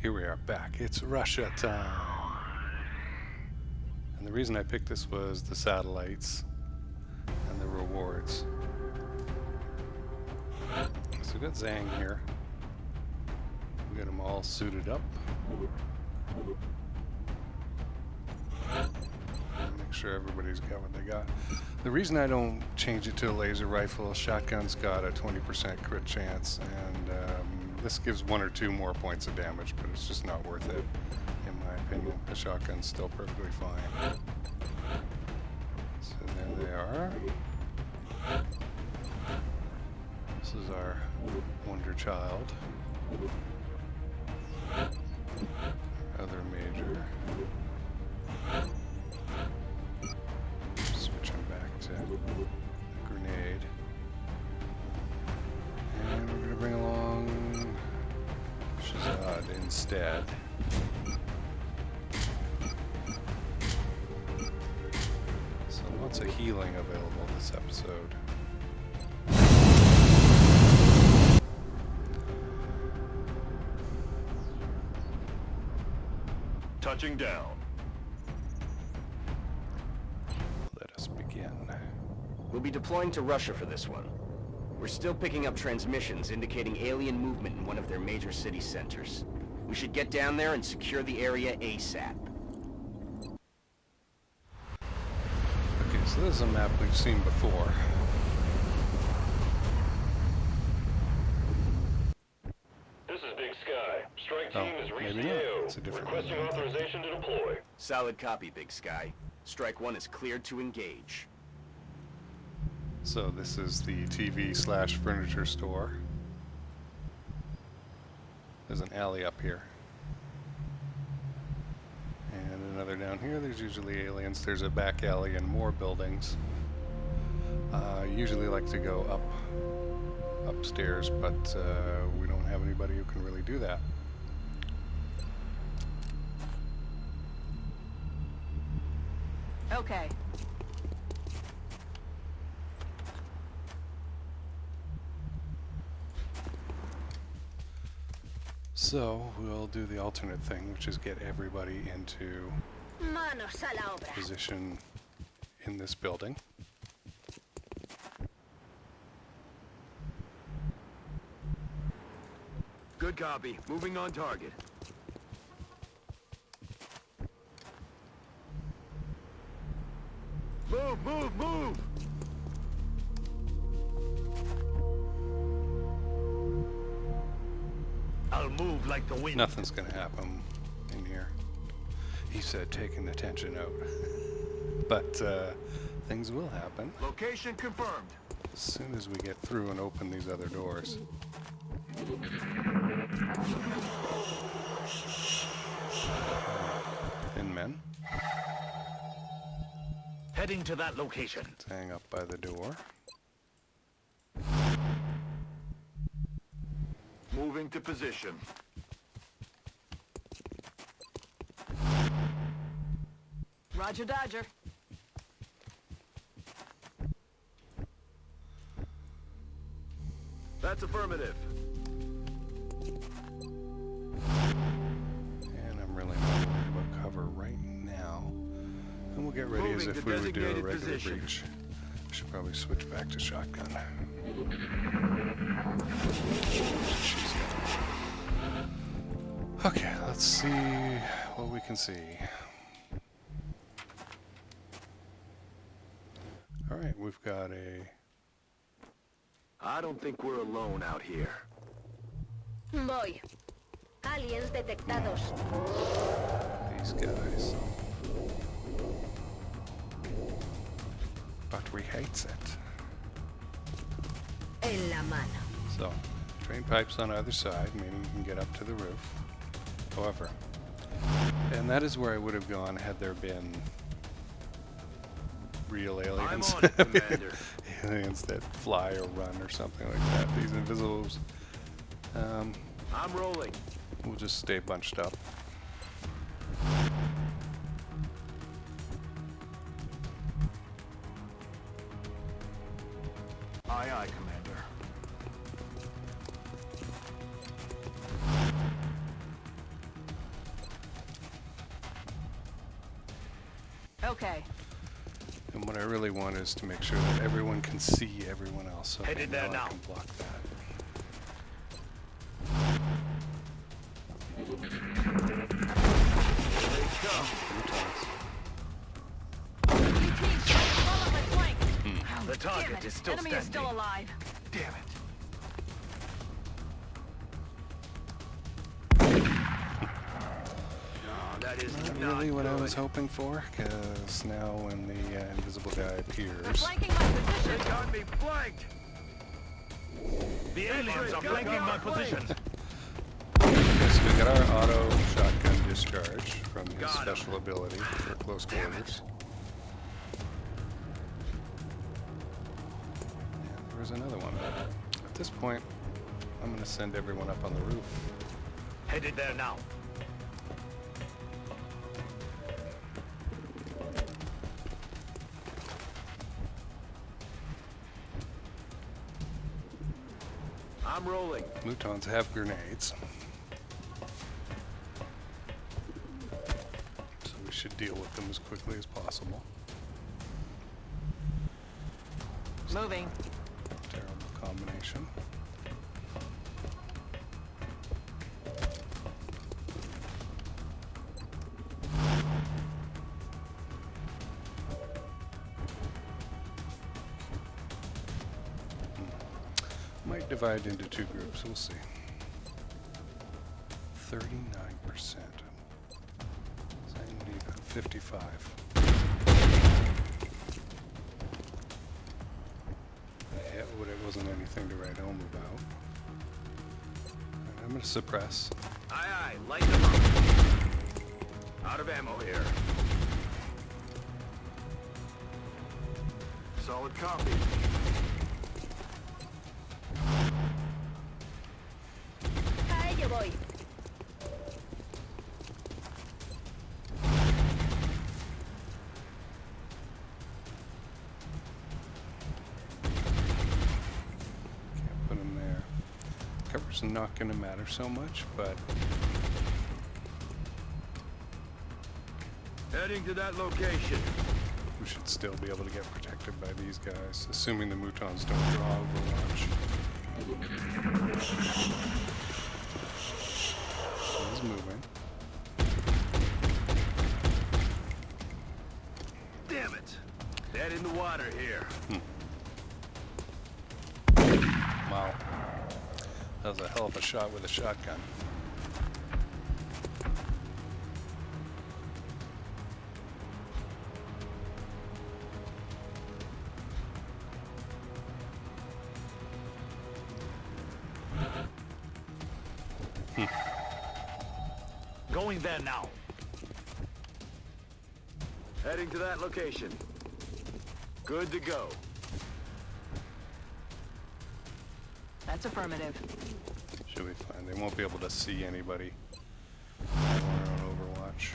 Here we are back. It's Russia time. And the reason I picked this was the satellites and the rewards. So we got Zhang here. We got them all suited up. Make sure everybody's got what they got. The reason I don't change it to a laser rifle, shotgun's got a 20% crit chance, and this gives 1 or 2 more points of damage, but it's just not worth it, in my opinion. The shotgun's still perfectly fine. So there they are. This is our wonder child. Other major. Switching back to the grenade. And we're going to bring along Shazad instead. So lots of healing available this episode. Touching down. Let us begin. We'll be deploying to Russia for this one. We're still picking up transmissions indicating alien movement in one of their major city centers. We should get down there and secure the area ASAP. Okay, so this is a map we've seen before. This is Big Sky. Strike team is reached maybe not. AO. It's a different Requesting one. authorization to deploy. Solid copy, Big Sky. Strike 1 is cleared to engage. So this is the TV/furniture store. There's an alley up here. And another down here. There's usually aliens. There's a back alley and more buildings. I usually like to go upstairs, but we don't have anybody who can really do that. Okay. So we'll do the alternate thing, which is get everybody into Manos a la obra. position in this building. Good copy. Moving on target. Move, move, move! I'll move like the wind. Nothing's gonna happen in here. He said taking the tension out. But things will happen Location confirmed. as soon as we get through and open these other doors. Thin men. Heading to that location. Hang up by the door. Moving to position. Roger Dodger. That's affirmative. And I'm really not worried about cover right now. And we'll get ready as Moving if to we would do a designated regular position. breach. I should probably switch back to shotgun. Okay, let's see what we can see. Alright, we've got a... I don't think we're alone out here. Voy. Aliens detectados. these guys. But we hates it. En la mano. So, drain pipes on either side, meaning you can get up to the roof. However, and that is where I would have gone had there been real aliens. I'm on it, Commander. Aliens that fly or run or something like that. These invisibles, I'm rolling. will just stay bunched up. Aye, aye, Commander. Okay. And what I really want is to make sure that everyone can see everyone else. So Headed there now. I can block that. The target is still Enemy standing. is still alive. Damn it. No, that is Not not really what I good. was hoping for, because now when the invisible guy They're appears, flanking my position. They got me flanked. The aliens are flanking my position. so we got our auto shotgun discharge from his Got him. special ability for close quarters. And there was another one. At this point, I'm going to send everyone up on the roof. Headed there now. I'm rolling. Mutons have grenades, so we should deal with them as quickly as possible. Moving. Terrible combination. Might divide into two groups, we'll see. 39%. Is that even 55? Yeah, but it wasn't anything to write home about. Alright, I'm gonna suppress. Aye, aye, light them up. Out of ammo here. Solid copy. A ello voy. Can't put him there. Cover's not gonna matter so much, but Heading to that location. we should still be able to get protected by these guys, assuming the Mutons don't draw Overwatch. So he's moving. Damn it. Dead in the water here. Wow. That was a hell of a shot with a shotgun. Going there now. Heading to that location. Good to go. That's affirmative. Should be fine. They won't be able to see anybody while we're on Overwatch.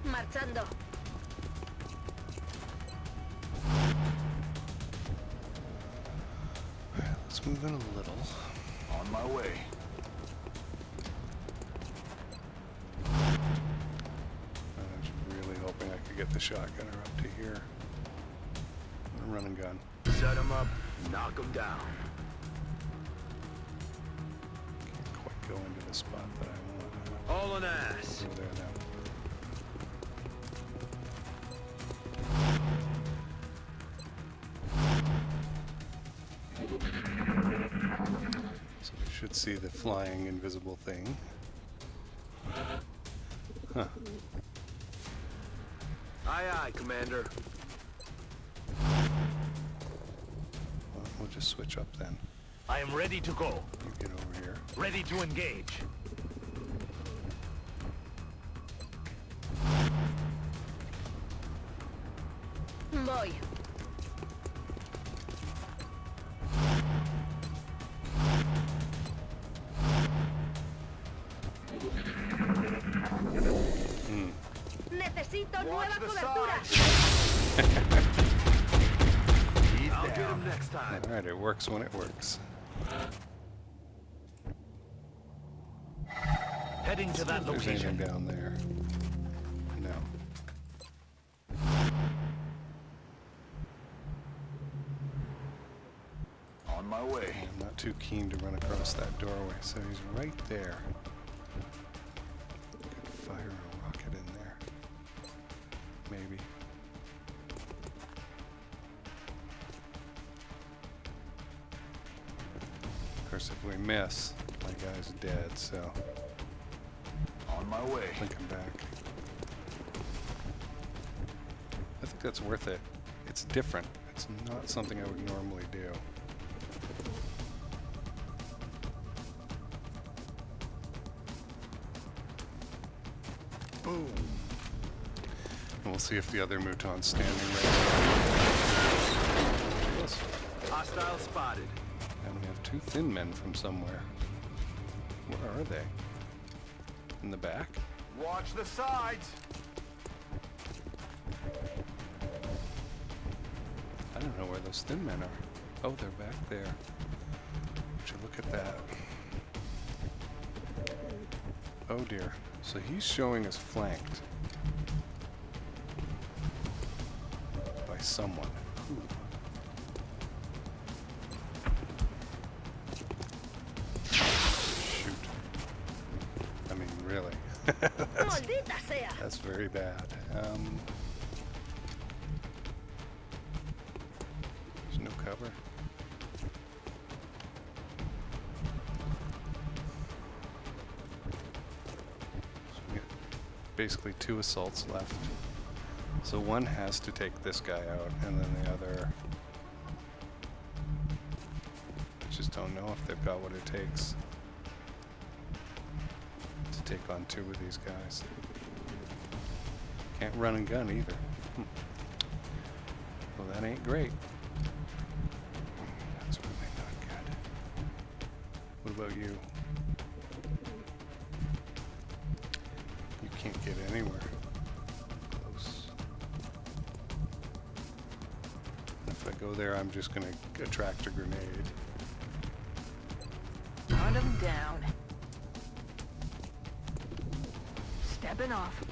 Marchando. Alright, let's move in a little. On my way. I was really hoping I could get the shotgunner up to here. Run and gun. Set them up, knock them down. Can't quite go into the spot that I want. All an ass. Over there now. So we should see the flying invisible thing. Huh. Aye, aye, Commander. Well, we'll just switch up then. I am ready to go. You get over here. Ready to engage. Voy. Necesito nueva cobertura. I'll get him next time. Alright, it works when it works. Heading to that If there's anything location. down there. No. On my way. I'm not too keen to run across that doorway, so he's right there. Could fire a rocket in there. Maybe. Of course, if we miss, my guy's dead, so On my way. I think I'm back. I think that's worth it. It's different. It's not something I would normally do. Boom. And we'll see if the other Mouton's standing right there. Yes. Hostile spotted. And we have two thin men from somewhere. Where are they? In the back? Watch the sides. I don't know where those thin men are. Oh, they're back there. Would you look at that? Oh dear. So he's showing us flanked by someone. Who? Shoot. I mean, really. Maldita sea. That's very bad. There's no cover. So we got basically 2 assaults left. So one has to take this guy out, and then the other... I just don't know if they've got what it takes to take on 2 of these guys. Can't run and gun either. Well, that ain't great. That's really not good. What about you? You can't get anywhere close. If I go there, I'm just gonna attract a grenade. Hunt him down. Stepping off.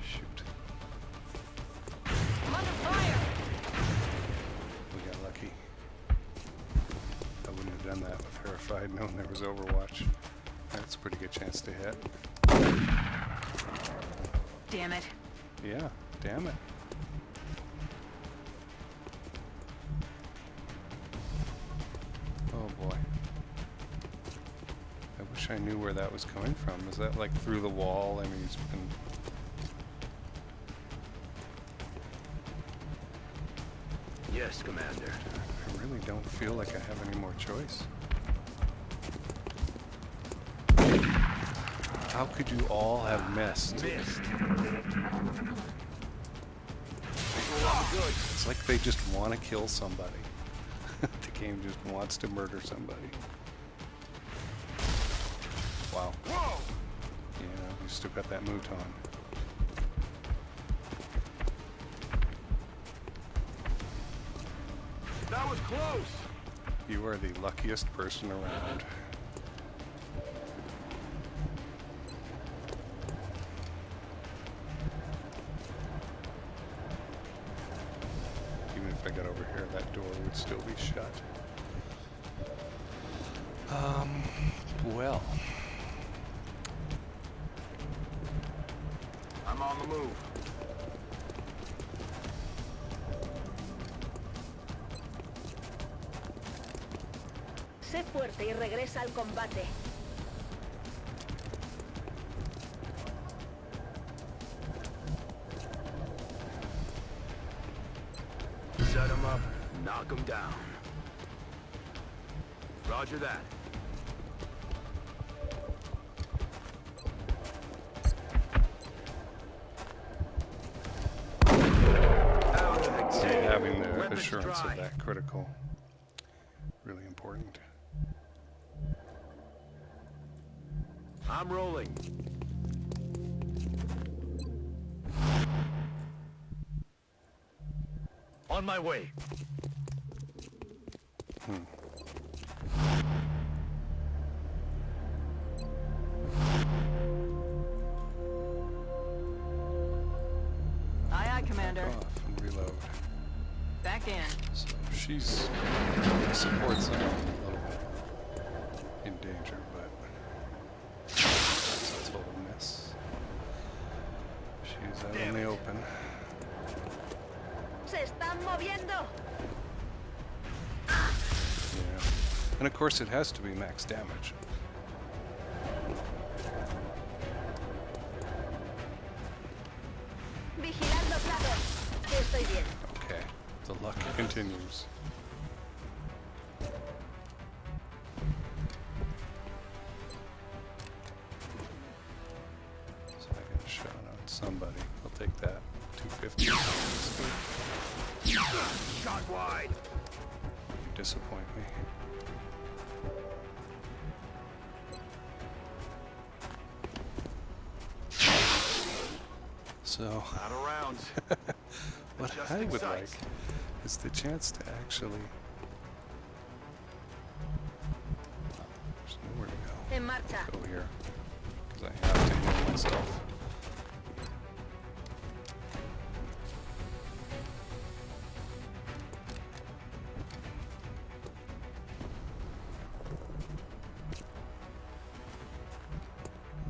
Shoot. I'm under fire. We got lucky. I wouldn't have done that with her if I had known there was Overwatch. That's a pretty good chance to hit. Damn it. Yeah, damn it. Oh boy. I wish I knew where that was coming from. Is that like through the wall? I mean, he's been... Yes, Commander. I really don't feel like I have any more choice. How could you all have missed? Missed. It's like they just want to kill somebody. The game just wants to murder somebody. Wow. Whoa! Yeah, we still got that Mouton. That was close. You are the luckiest person around. Even if I got over here, that door would still be shut. Well. I'm on the move. Sé fuerte y regresa al combate. Set him up, knock him down. Roger that. Out of the So gate. having the Weapons assurance dry. of that critical, really important. I'm rolling. On my way. Aye, aye, Commander. Off and reload. Back in. So she's supports them a little bit in danger, but that's a total miss. She's out in the open. Se están moviendo. Yeah. And of course it has to be max damage. Vigilando plato. Estoy bien. Okay. The luck continues. So I get a shot on somebody. I'll take that. 250. Shot wide. You disappoint me. So, Out of rounds. what I Adjusting would sights. like is the chance to actually... There's nowhere to En marcha. go. Go here. Because I have to heal myself.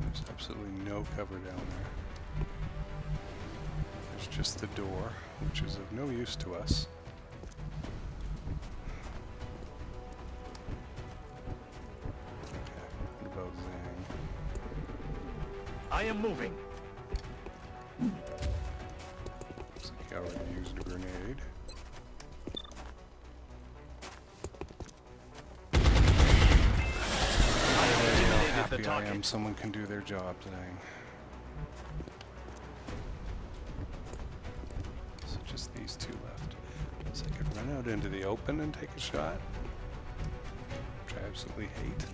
There's absolutely no cover down there. There's just the door, which is of no use to us. Okay, what about Zhang? I am moving. Looks like he already used a grenade. How happy I am someone can do their job, Zhang. So just these two left. So I could run out into the open and take a shot, which I absolutely hate.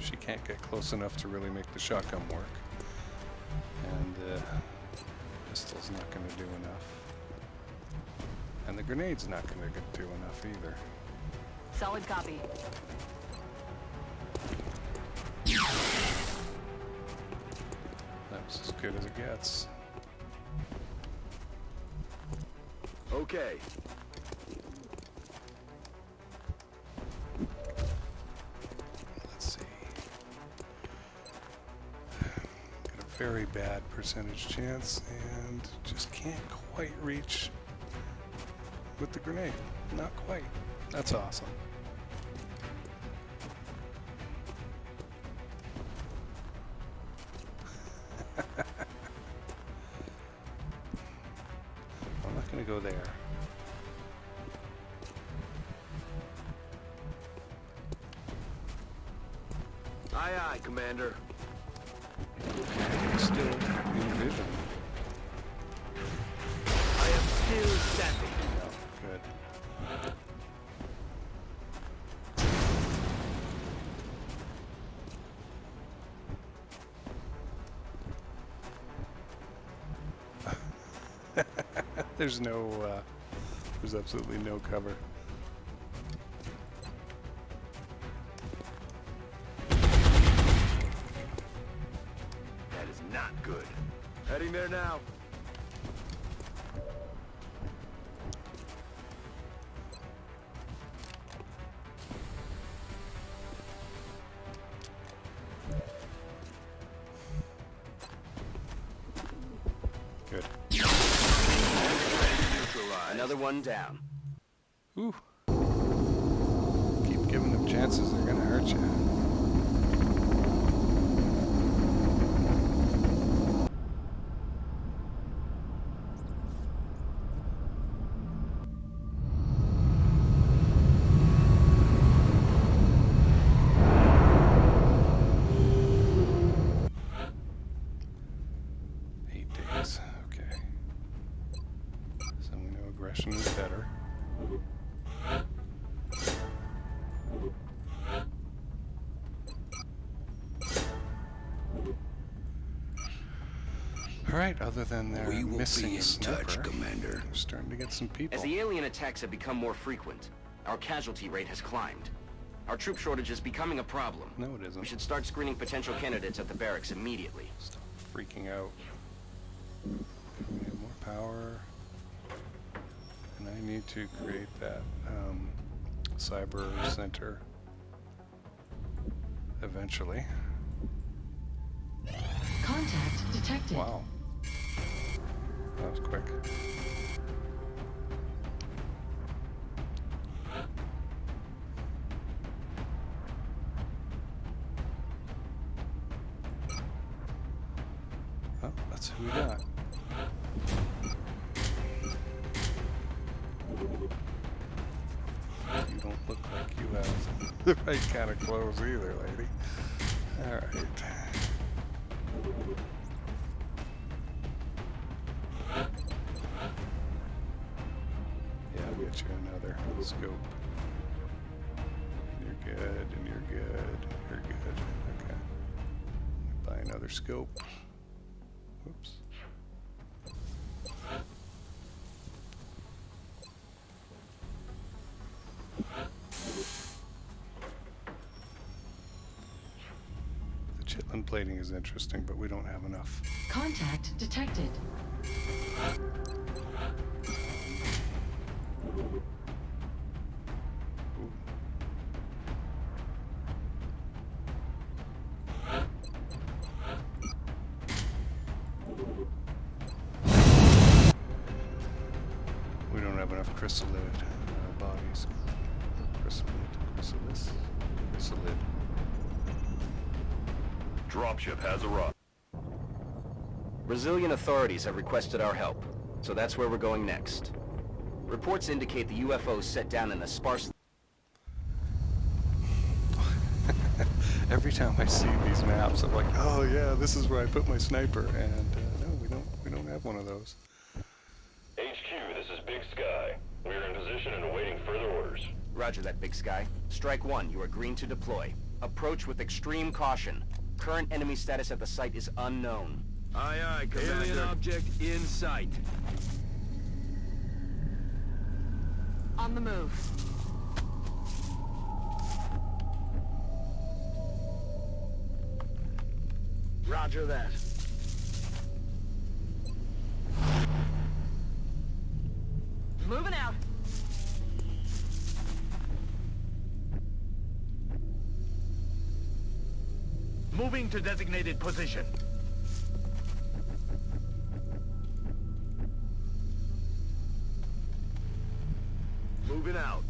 She can't get close enough to really make the shotgun work. And the pistol's not going to do enough. And the grenade's not going to do enough either. Solid copy. That was as good as it gets. Okay. Let's see. Got a very bad percentage chance and just can't quite reach with the grenade. Not quite. That's awesome. I'm not going to go there. Aye, aye, Commander. Okay, still in vision. I am still standing. No, good. There's no, there's absolutely no cover. That is not good. Heading there now. Good. Another one down. Ooh. Keep giving them chances, they're gonna hurt you. Okay. So we know aggression is better. Alright, other than their We will missing be in sniper, touch, Commander. we're starting to get some people. As the alien attacks have become more frequent, our casualty rate has climbed. Our troop shortage is becoming a problem. No, it isn't. We should start screening potential candidates at the barracks immediately. Stop freaking out. We need more power. And I need to create that cyber center eventually. Contact detected. Wow. That was quick. Oh, that's who we got. You don't look like you have the right kind of clothes either, lady. Alright. Yeah, I'll get you another scope. You're good, and you're good, you're good. Okay. Buy another scope. Oops. The chitlin plating is interesting, but we don't have enough. Contact detected. Ooh. We don't have enough chrysalid bodies. Chrysalis. Dropship has arrived. Brazilian authorities have requested our help, so that's where we're going next. Reports indicate the UFO set down in a sparsely... Every time I see these maps, I'm like, oh yeah, this is where I put my sniper, and no, we don't have one of those. HQ, this is Big Sky. We are in position and awaiting further orders. Roger that, Big Sky. Strike one, you are green to deploy. Approach with extreme caution. Current enemy status at the site is unknown. Aye, aye, Commander. Alien object in sight. On the move. Roger that. Moving out. Moving to designated position. Moving out.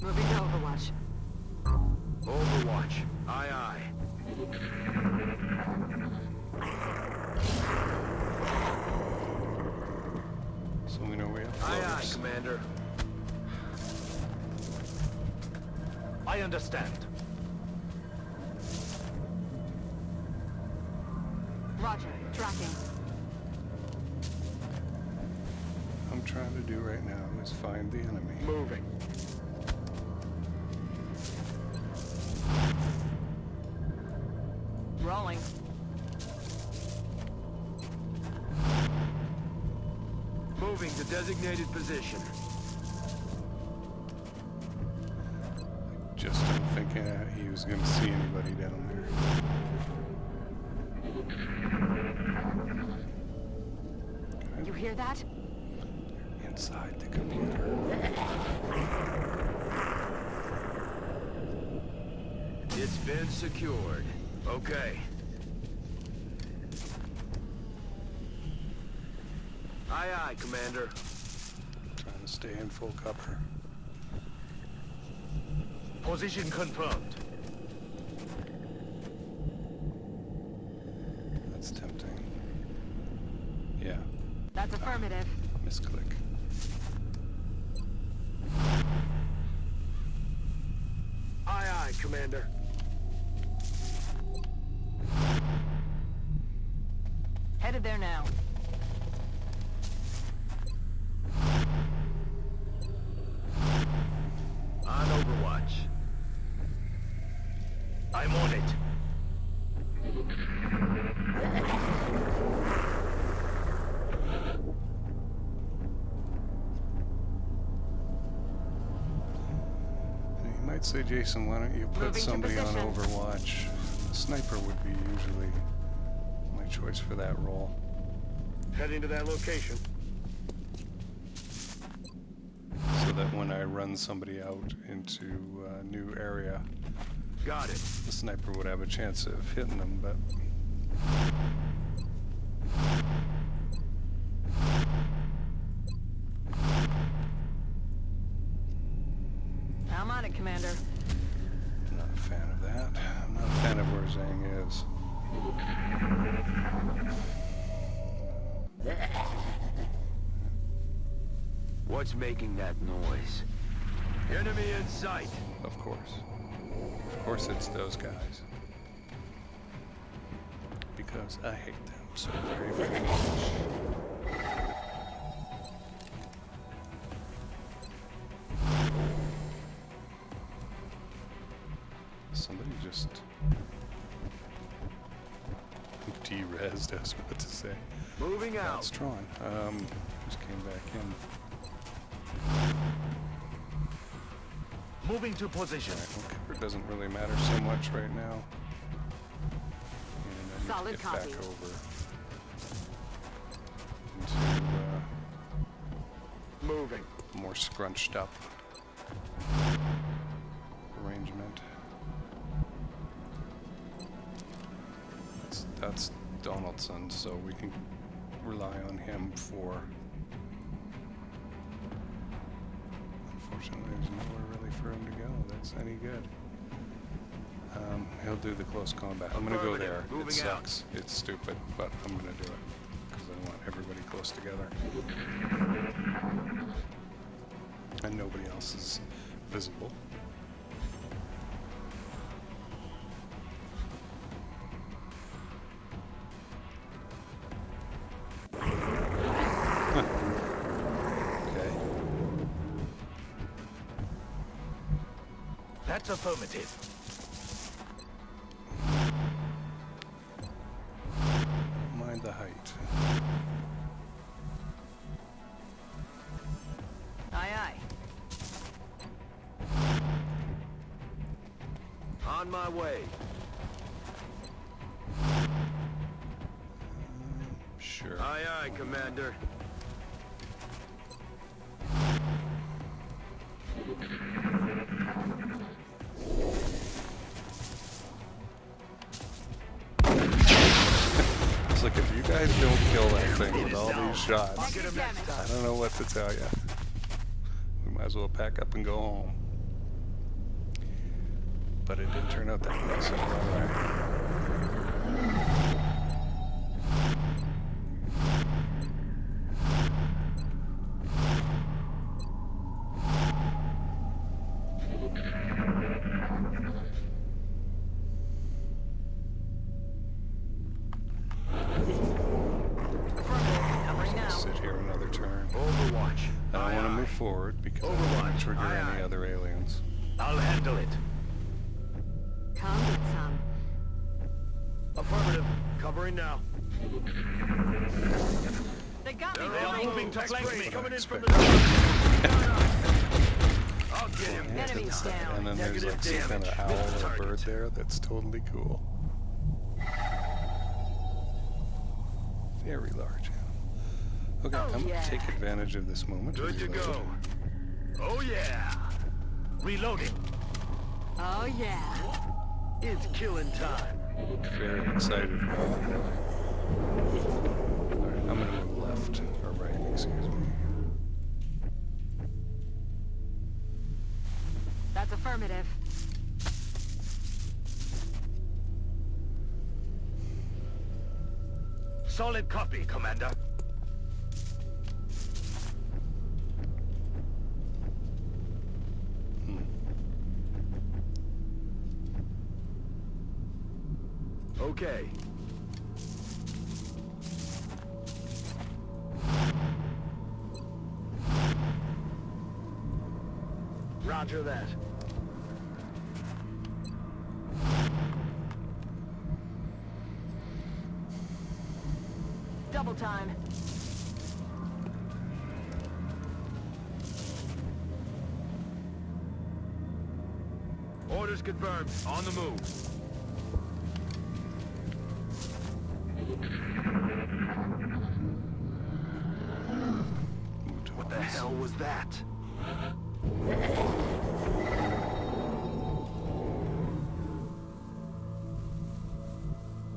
Moving to Overwatch. Overwatch. Aye, aye. So we know we have Aye, aye, floaters. Commander. I understand. Roger. Tracking. I'm trying to do right now is find the enemy. Moving. Rolling. Moving to designated position. Just don't think he was going to see anybody down there. You hear that? Inside the computer. It's been secured. Okay. Aye, aye, Commander. Trying to stay in full cover. Position confirmed. That's tempting. Yeah, That's affirmative. misclick. Aye, aye, Commander. Headed there now. On Overwatch. I'm on it. I'd say, Jason, why don't you put Moving to somebody on position. Overwatch? The sniper would be usually my choice for that role. Heading to that location. So that when I run somebody out into a new area, Got it. the sniper would have a chance of hitting them, but... I'm on it, Commander. I'm not a fan of that. I'm not a fan of where Zhang is. What's making that noise? Enemy in sight. Of course. Of course it's those guys. Because I hate them so very, very much. Somebody just de-rezzed, I was about to say. Moving out. That's Tron. Just came back in. Moving to position. Alright, well, cover doesn't really matter so much right now. And I need Solid to get back copy. over into Moving. a more scrunched up arrangement. That's Donaldson, so we can rely on him for... Unfortunately, there's nowhere really for him to go that's any good. He'll do the close combat. I'm gonna go there. Affirmative. Moving It sucks. It's stupid, but I'm gonna do it because I want everybody close together. And nobody else is visible. Okay. That's affirmative. Mind the height. Aye, aye. On my way. Sure. Aye, aye, Commander. It's like, if you guys don't kill that thing with all these shots, Get him next time. I don't know what to tell you. We might as well pack up and go home. But it didn't turn out that way, so we're all right. Affirmative. Covering now. Sit here another turn. Overwatch. I don't Aye, want to aye. move forward because I don't want Overwatch. to trigger Aye, any aye. other aliens. I'll handle it. Come get some. Affirmative. Covering now. They got me They're all flying. moving to flank me. What I Coming in from the expected. north. I'll get him. Enemies down. And then there's like some kind of owl or bird there that's totally cool. Very large animal. Okay, Oh, I'm yeah. gonna take advantage of this moment. Good to reload. go. Oh yeah. Reloading. Oh, yeah. It's killing time. Very excited about it. Alright, I'm gonna move left, or right, excuse me. That's affirmative. Solid copy, Commander. Okay. Roger that. Double time. Orders confirmed. On the move. What the hell was that?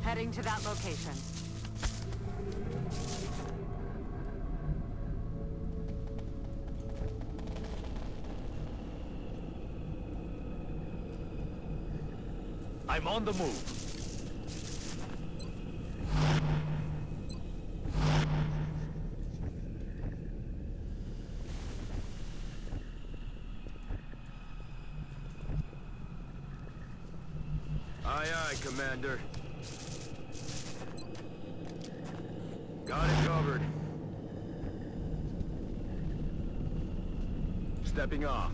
Heading to that location. I'm on the move. Aye, aye, Commander. Got it covered. Stepping off.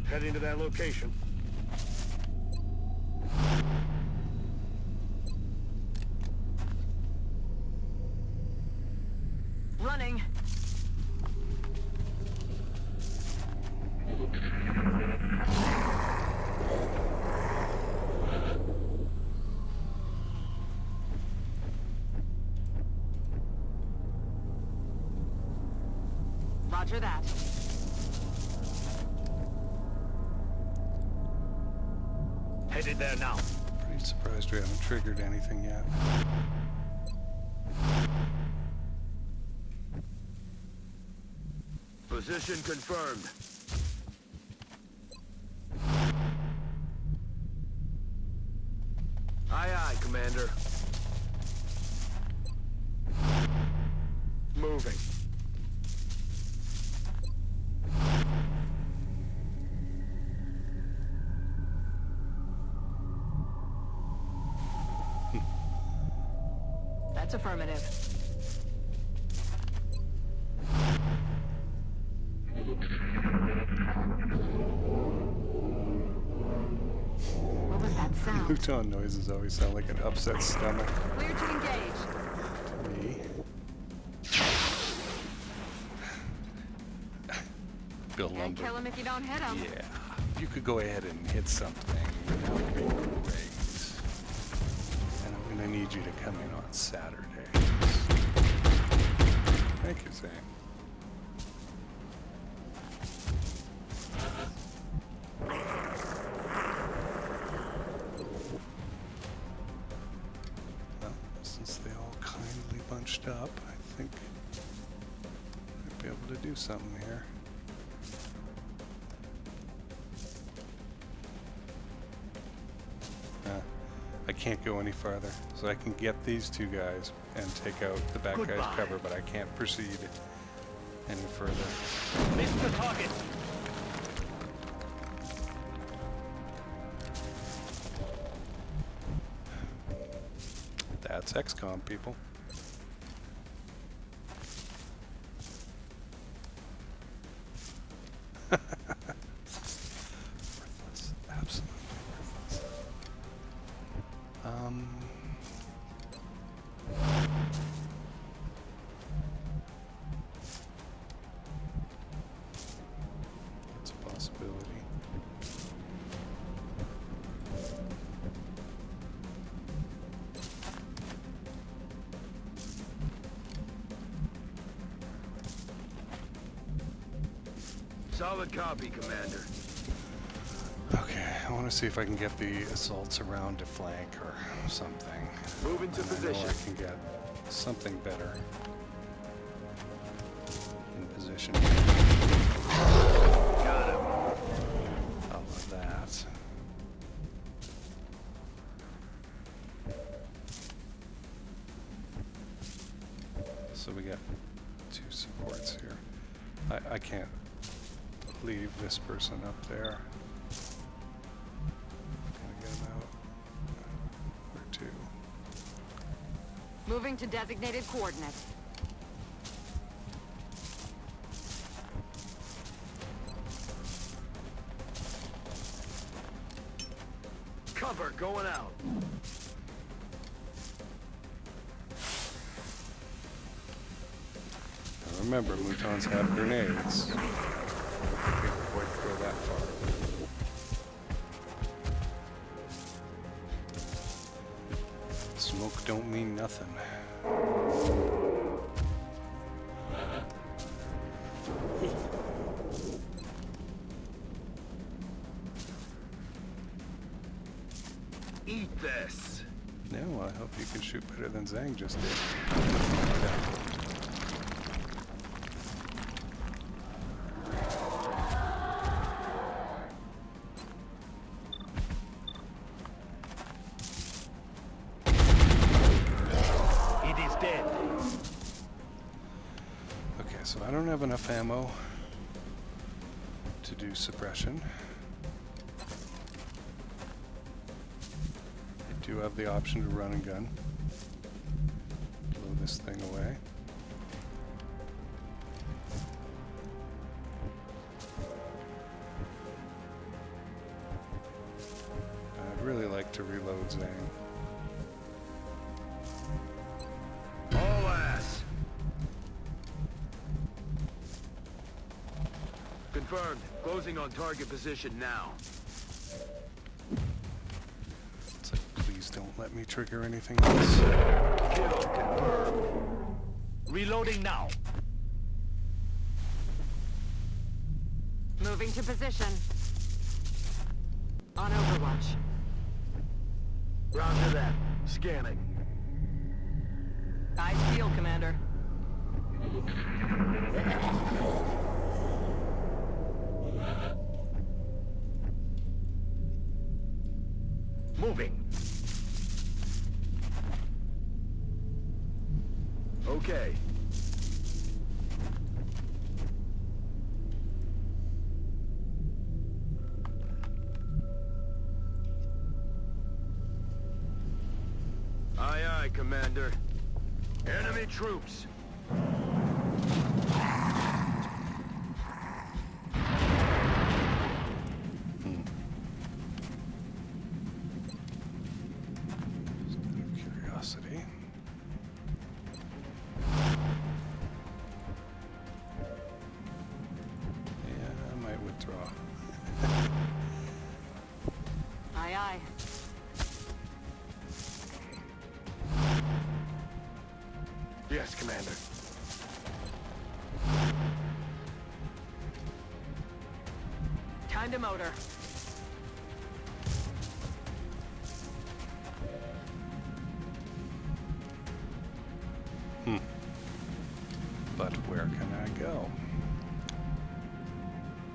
Heading to that location. Running. Roger that. Headed there now. Pretty surprised we haven't triggered anything yet. Position confirmed. Aye, aye, Commander. Moving. That's affirmative. What was that sound? Luton noises always sound like an upset stomach Clear to engage. to me. Bill Can't Lumber. kill him if you don't hit him. Yeah. If you could go ahead and hit something, that would be great. And I'm gonna need you to come in on Saturday. Thank you, Zane. Well, since they all kindly bunched up, I think I'd be able to do something here. I can't go any farther, so I can get these two guys and take out the bad guy's Goodbye. cover, but I can't proceed any further. Missed the target. That's XCOM, people. Worthless. Absolutely worthless. That's a possibility. Solid copy, Commander. Okay, I want to see if I can get the assaults around to flank or something. Move into And I know position. I can get something better in position. Got him. I love that. So we got two supports here. I can't leave this person up there. Gonna get him out. Where to? Moving to designated coordinates. Cover going out. remember, mutons have grenades. I don't think we're quite go that far. Smoke don't mean nothing. Eat this. No, I hope you can shoot better than Zhang just did. It is dead. Okay, so I don't have enough ammo to do suppression. I do have the option to run and gun. Blow this thing away. I'd really like to reload Zhang. All ass. Confirmed. Closing on target position now. It's like, please don't let me trigger anything else. Kill confirmed. Reloading now. Moving to position. On Overwatch. Roger that. Scanning. Eyes peeled, Commander. Moving. Okay. Aye, aye, Commander. Enemy troops. Just out of curiosity. Yeah, I might withdraw. Aye, aye. Yes, Commander. Time to motor. But where can I go?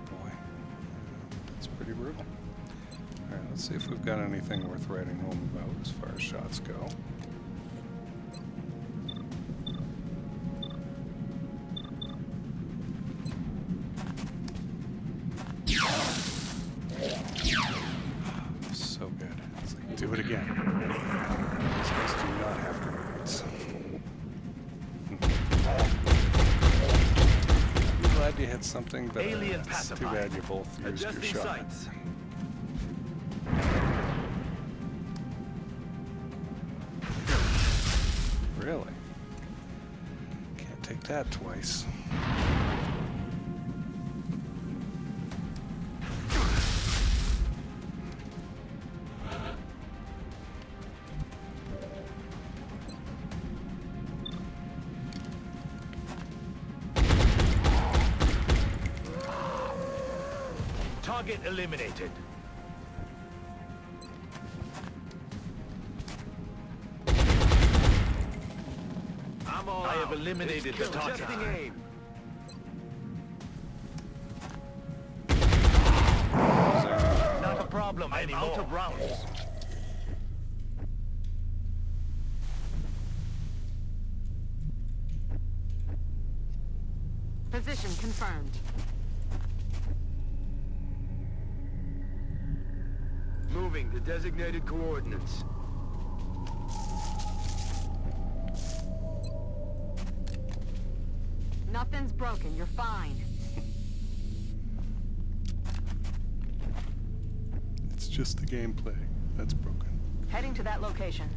Boy, that's pretty brutal. Alright, let's see if we've got anything worth writing home about as far as shots go. So good. It's like, do it again. These guys do not have grenades. I'm glad you hit something, but Alien it's too pacified. bad you both used your Adjusting shot. sights. Really? Can't take that twice. Target eliminated. I'm all I have eliminated the target. Adjusting aim. Not a problem anymore. I'm out of rounds. Position confirmed. Moving to designated coordinates. Nothing's broken. You're fine. It's just the gameplay that's broken. Heading to that location.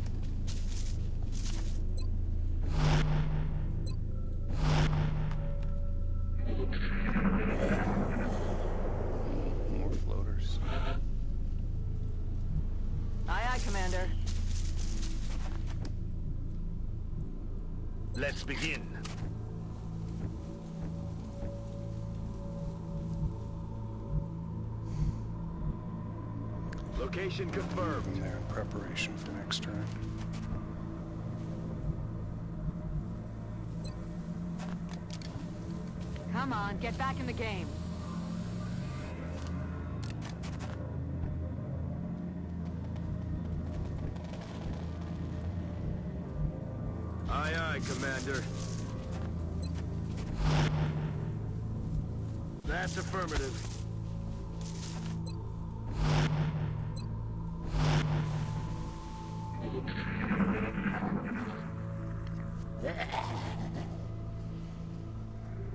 Let's begin. Location confirmed. Moving there in preparation for next turn. Come on, get back in the game. Aye, aye, Commander. That's affirmative.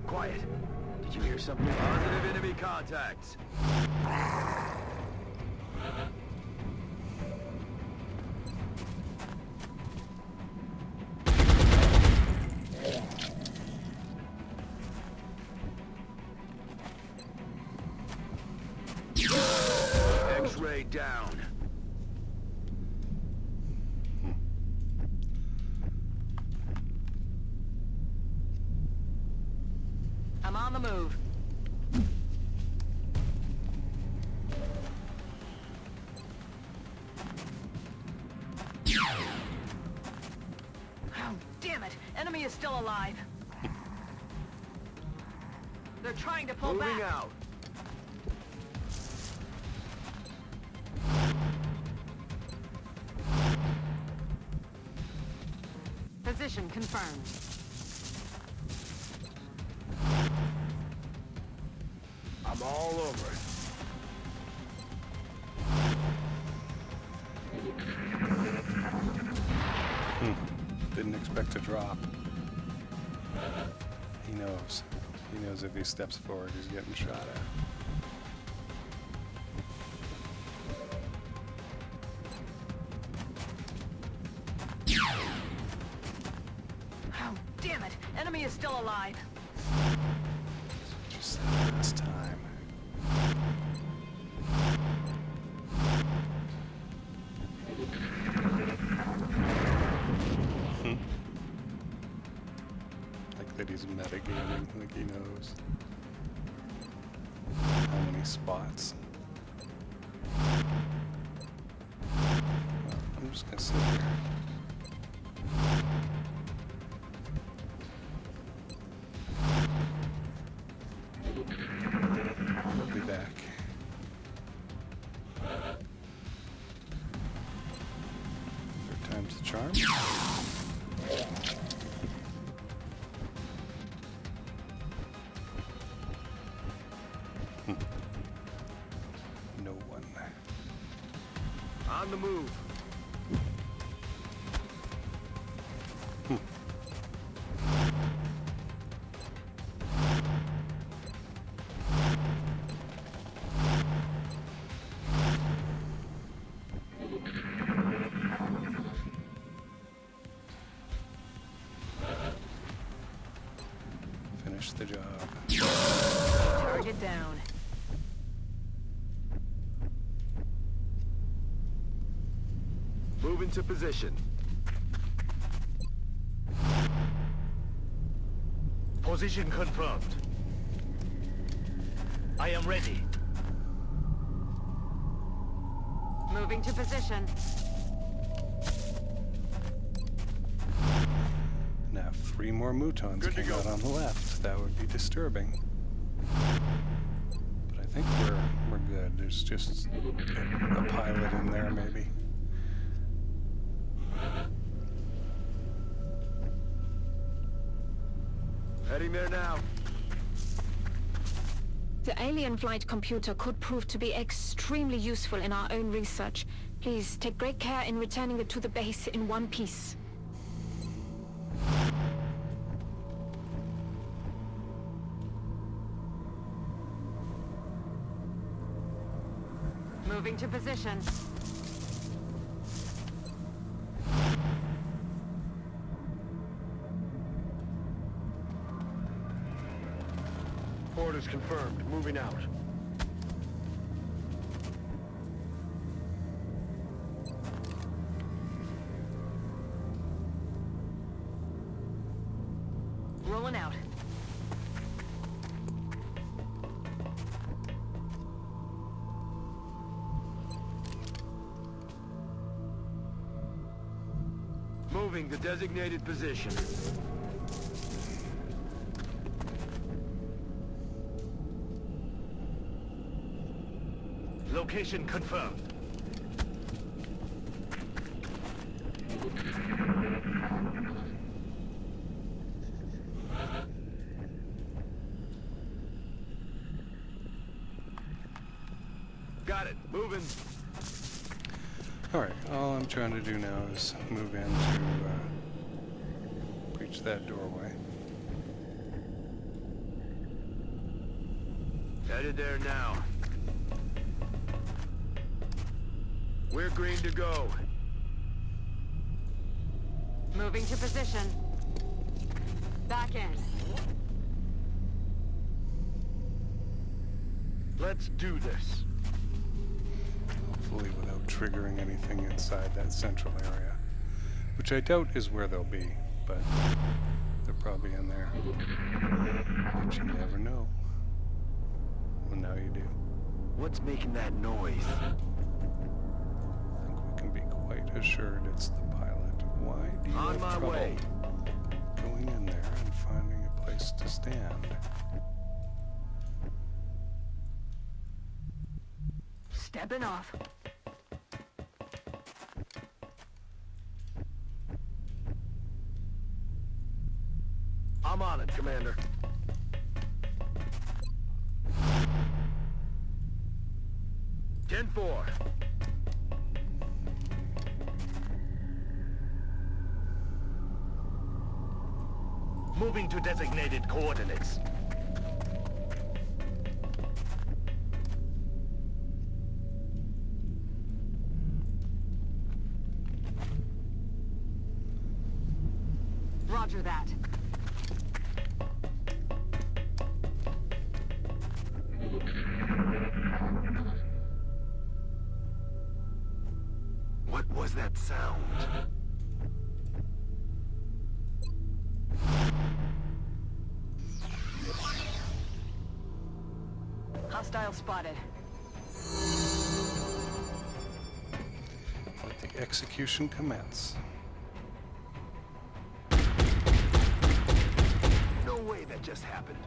Quiet. Did you hear something? Positive enemy contacts. X-ray down. I'm on the move. Oh, damn it! Enemy is still alive. They're trying to pull Moving back. out. Position confirmed. I'm all over. Didn't expect to drop. He knows. He knows if he steps forward, he's getting shot at. Oh, damn it! Enemy is still alive. Just this time. Like that he's metagaming, like he knows how many spots. Well, I'm just gonna sit here. I'll be back. Third time's the charm. No one. On the move. Finish the job. Target down. Move into position. Position confirmed. I am ready. Moving to position. Now 3 more mutons Good to came go. out on the left. That would be disturbing. But I think we're good. There's just a pilot in there, maybe. Heading there now. The alien flight computer could prove to be extremely useful in our own research. Please take great care in returning it to the base in one piece. Moving to position. Orders confirmed. Moving out. Rolling out. Moving to designated position. Location confirmed. Got it. Moving. Alright, all I'm trying to do now is move in to breach that doorway. Headed there now. We're green to go. Moving to position. Back in. Let's do this. Hopefully without triggering anything inside that central area. Which I doubt is where they'll be, but they're probably in there. But you never know. Well, now you do. What's making that noise? I think we can be quite assured it's the pilot. Why do you On have my trouble way. going in there and finding a place to stand? Stepping off. I'm on it, Commander. Ten-4. Moving to designated coordinates. Roger that. What was that sound? Hostile spotted. Let the execution commence. No way that just happened.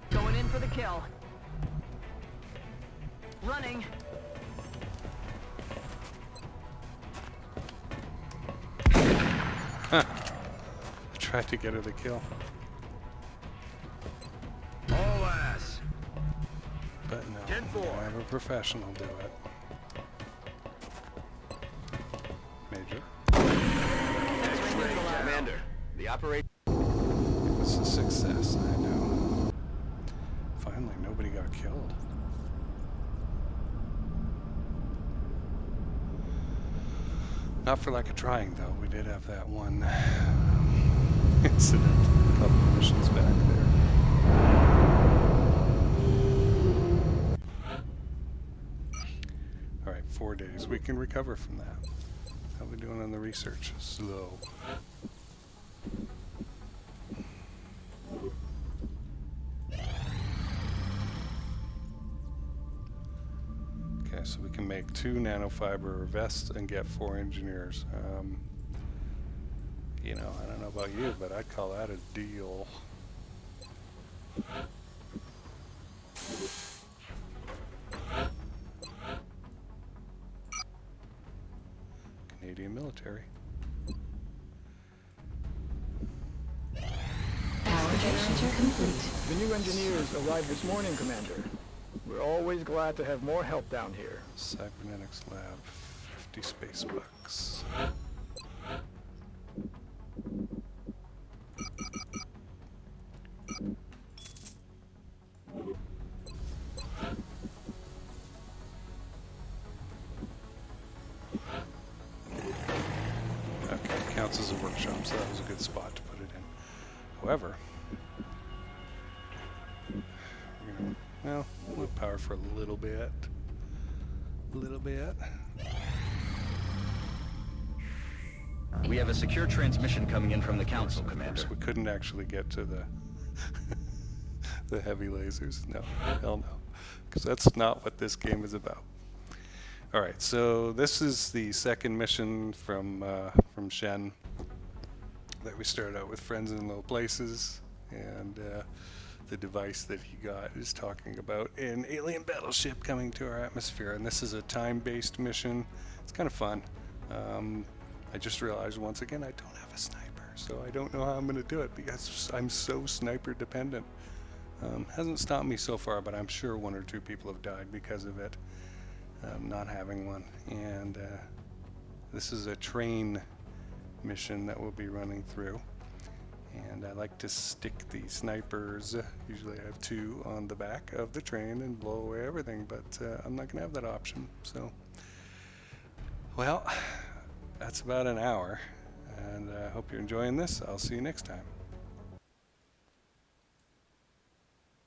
Going in for the kill. Running. Huh. I tried to get her the kill. All ass. But no, 10-4. I have a professional do it. Major. Commander, the operation... It's a success, I know. Finally, nobody got killed. Not for lack of trying, though. We did have that one incident a couple of missions back there. Alright, 4 days. We can recover from that. How are we doing on the research? Slow. Okay, so we can make 2 nanofiber vests and get 4 engineers. You know, I don't know about you, but I'd call that a deal. Canadian military. Power generator complete. The new engineers arrived this morning, Commander. We're always glad to have more help down here. Cybernetics lab, 50 space bucks. Okay, counts as a workshop, so that was a good spot to put it in. However, we're gonna, well, we'll power for a little bit. a little bit. We have a secure transmission coming in from the Council, Of Commander. course, we couldn't actually get to the the heavy lasers. No, hell no, because that's not what this game is about. All right, so this is the second mission from Shen that we started out with, friends in low places, and the device that he got is talking about an alien battleship coming to our atmosphere, and this is a time-based mission. It's kind of fun. I just realized once again I don't have a sniper, so I don't know how I'm going to do it because I'm so sniper dependent. Hasn't stopped me so far, but I'm sure 1 or 2 people have died because of it, not having one. And this is a train mission that we'll be running through. And I like to stick the snipers, usually I have 2 on the back of the train and blow away everything, but I'm not going to have that option. So, well, that's about an hour, and I hope you're enjoying this. I'll see you next time.